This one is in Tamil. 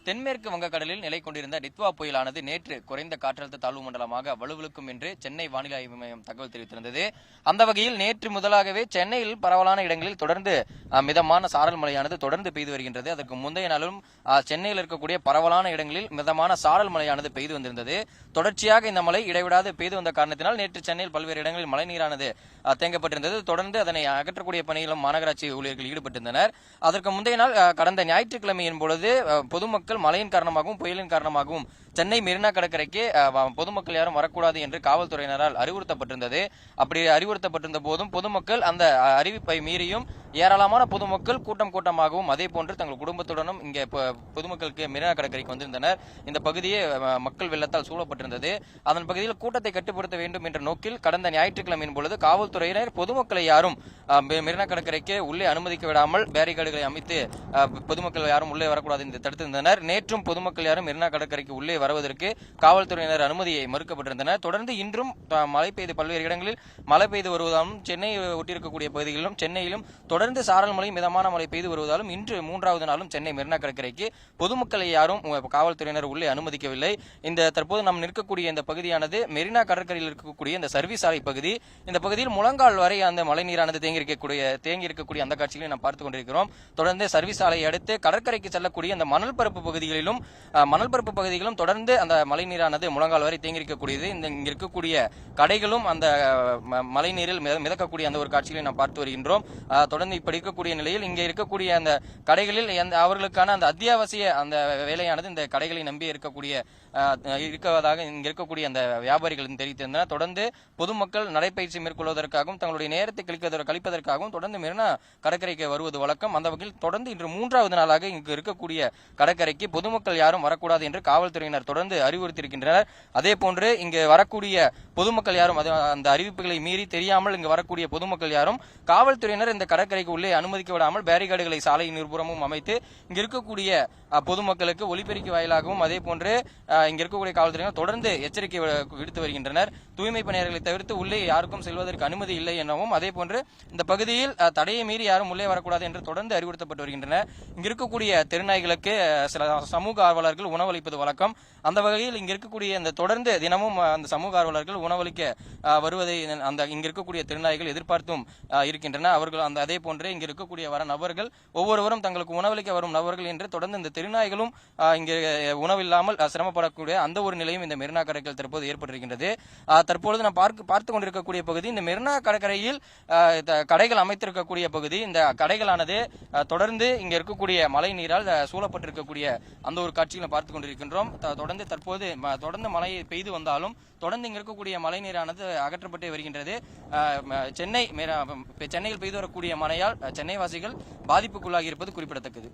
தென்மேற்கு வங்கக்கடலில் நிலை கொண்டிருந்த டித்வா புயலானது நேற்று குறைந்த காற்றழுத்த தாழ்வு மண்டலமாக வலுவிழுக்கும் என்று சென்னை வானிலை ஆய்வு மையம் தகவல் தெரிவித்திருந்தது. அந்த வகையில் நேற்று முதலாகவே சென்னையில் பரவலான இடங்களில் தொடர்ந்து மிதமான சாரல் மழையானது தொடர்ந்து பெய்து வருகின்றது. அதற்கு முந்தைய நாளும் சென்னையில் இருக்கக்கூடிய பரவலான இடங்களில் மிதமான சாரல் மழையானது பெய்து வந்திருந்தது. தொடர்ச்சியாக இந்த மழை இடைவிடாது பெய்து வந்த காரணத்தினால் நேற்று சென்னையில் பல்வேறு இடங்களில் மழைநீரானது தேங்கப்பட்டிருந்தது. தொடர்ந்து அதனை அகற்றக்கூடிய பணியிலும் மாநகராட்சி ஊழியர்கள் ஈடுபட்டிருந்தனர். அதற்கு முந்தைய நாள் கடந்த ஞாயிற்றுக்கிழமையின் பொழுது பொதுமக்கள் மழையின் காரணமாகவும் புயலின் காரணமாகவும் சென்னை மெரினா கடற்கரைக்கு பொதுமக்கள் யாரும் வரக்கூடாது என்று காவல்துறையினரால் அறிவுறுத்தப்பட்டிருந்தது. அப்படி அறிவுறுத்தப்பட்டிருந்த போதும் பொதுமக்கள் அந்த அறிவிப்பை மீறியும் ஏராளமான பொதுமக்கள் கூட்டமாகவும் அதே போன்று தங்கள் குடும்பத்துடனும் இங்கே பொதுமக்களுக்கு மெரினா கடற்கரைக்கு வந்திருந்தனர். இந்த பகுதியே மக்கள் வெள்ளத்தால் சூழப்பட்டிருந்தது. அதன் பகுதியில் கூட்டத்தை கட்டுப்படுத்த வேண்டும் என்ற நோக்கில் கடந்த ஞாயிற்றுக்கிழமையின் பொழுது காவல்துறையினர் பொதுமக்களை யாரும் மெரினா கடற்கரைக்கு உள்ளே அனுமதிக்க விடாமல் பேரிகார்டுகளை அமைத்து பொதுமக்கள் யாரும் உள்ளே வரக்கூடாது என்று தடுத்திருந்தனர். நேற்றும் பொதுமக்கள் யாரும் மெரினா கடற்கரைக்கு உள்ளே வருவதற்கு காவல்துறையினர் அனுமதியை மறுக்கப்பட்டிருந்தனர். தொடர்ந்து இன்றும் மழை பெய்து பல்வேறு இடங்களில் மழை பெய்து வருவதாலும் சென்னையை ஒட்டியிருக்கக்கூடிய பகுதிகளிலும் சென்னையிலும் தொடர்ந்து சாரல் மழை மிதமான மழை பெய்து வருவதாலும் இன்று 3வது நாளும் சென்னை மெரினா கடற்கரைக்கு பொதுமக்களை யாரும் காவல்துறையினர் உள்ளே அனுமதிக்கவில்லை. இந்த தற்போது நாம் நிற்கக்கூடிய இந்த பகுதியானது மெரினா கடற்கரையில் இருக்கக்கூடிய இந்த சர்வீஸ் சாலை பகுதி. இந்த பகுதியில் முழங்கால் வரை அந்த மழை நீரானது தேங்கி இருக்கக்கூடிய அந்த காட்சிகளை நாம் பார்த்துக் கொண்டிருக்கிறோம். தொடர்ந்து சர்வீஸ் சாலையை அடுத்து கடற்கரைக்கு செல்லக்கூடிய அந்த மணல் பரப்பு பகுதிகளிலும் தொடர்ந்து அந்த மழை நீரானது முழங்கால் வரை தேங்கி இருக்கக்கூடியது. இங்க இருக்கக்கூடிய கடைகளும் அந்த மழை நீரில் மிதக்கக்கூடிய அந்த ஒரு காட்சிகளை நாம் பார்த்து வருகின்றோம். தொடர்ந்து இப்படி இருக்கக்கூடிய நிலையில் இங்கே இருக்கக்கூடிய அந்த கடைகளில் அவர்களுக்கான அந்த அத்தியாவசிய அந்த வேலையானது இந்த கடைகளை நம்பி இருக்கிறதாக இங்க இருக்கக்கூடிய அந்த வியாபாரிகள் தெரிவித்திருந்தனர். தொடர்ந்து பொதுமக்கள் நடைபயிற்சி மேற்கொள்வதற்காகவும் தங்களுடைய நேரத்தை கழிப்பதற்காகவும் தொடர்ந்து மெரினா கடற்கரைக்கு வருவது வழக்கம். அந்த வகையில் தொடர்ந்து இன்று 3வது நாளாக இங்கு இருக்கக்கூடிய கடற்கரைக்கு பொதுமக்கள் யாரும் வரக்கூடாது என்று காவல்துறையினர் தொடர்ந்து அறிவுறுத்தியிருக்கின்றனர். அதே போன்று இங்கு வரக்கூடிய பொதுமக்கள் யாரும் அந்த அறிவிப்புகளை மீறி தெரியாமல் இங்கு வரக்கூடிய பொதுமக்கள் யாரும் காவல்துறையினர் இந்த கடற்கரைக்கு உள்ளே அனுமதிக்க விடாமல் பேரிகார்டுகளை சாலையின் இருபுறமும் அமைத்து இங்கு இருக்கக்கூடிய பொதுமக்களுக்கு ஒலிபெருக்கி வாயிலாகவும் அதே போன்று இங்க இருக்கக்கூடிய காவல்துறையினர் தொடர்ந்து எச்சரிக்கை விடுத்து வருகின்றனர். தூய்மை பணியாளர்களை தவிர்த்து உள்ளே யாருக்கும் செல்வதற்கு அனுமதி இல்லை எனவும் அதே போன்று இந்த பகுதியில் தடையை மீறி யாரும் உள்ளே வரக்கூடாது என்று தொடர்ந்து அறிவுறுத்தப்பட்டு வருகின்றனர். இங்க இருக்கக்கூடிய தெருநாய்களுக்கு சில சமூக ஆர்வலர்கள் உணவளிப்பது வழக்கம். அந்த வகையில் இங்க இருக்கக்கூடிய இந்த தொடர்ந்து தினமும் அந்த சமூக ஆர்வலர்கள் உணவளிக்க வருவதை அந்த இங்க இருக்கக்கூடிய திருநாய்கள் எதிர்பார்த்தும் இருக்கின்றன. அவர்கள் அந்த அதே போன்று இங்க இருக்கக்கூடிய வர நபர்கள் ஒவ்வொருவரும் தங்களுக்கு உணவளிக்க வரும் நபர்கள் என்று தொடர்ந்து இந்த திருநாய்களும் இங்கு உணவில்லாமல் சிரமப்படக்கூடிய அந்த ஒரு நிலையும் இந்த மெரினா கடற்கரையில் தற்போது ஏற்பட்டிருக்கின்றது. தற்பொழுது நாம் பார்த்து கொண்டிருக்கக்கூடிய பகுதி இந்த மெரினா கடற்கரையில் கடைகள் அமைத்திருக்கக்கூடிய பகுதி. இந்த கடைகளானது தொடர்ந்து இங்க இருக்கக்கூடிய மழை நீரால் சூழப்பட்டிருக்கக்கூடிய அந்த ஒரு காட்சிகளை பார்த்துக் கொண்டிருக்கின்றோம். தொடர்ந்து மழை பெய்து வந்தாலும் தொடர்ந்து இங்க இருக்கக்கூடிய மழை நீரானது அகற்றப்பட்டே வருகின்றது. சென்னையில் பெய்து வரக்கூடிய மழையால் சென்னை வாசிகள் பாதிப்புக்குள்ளாகி இருப்பது குறிப்பிடத்தக்கது.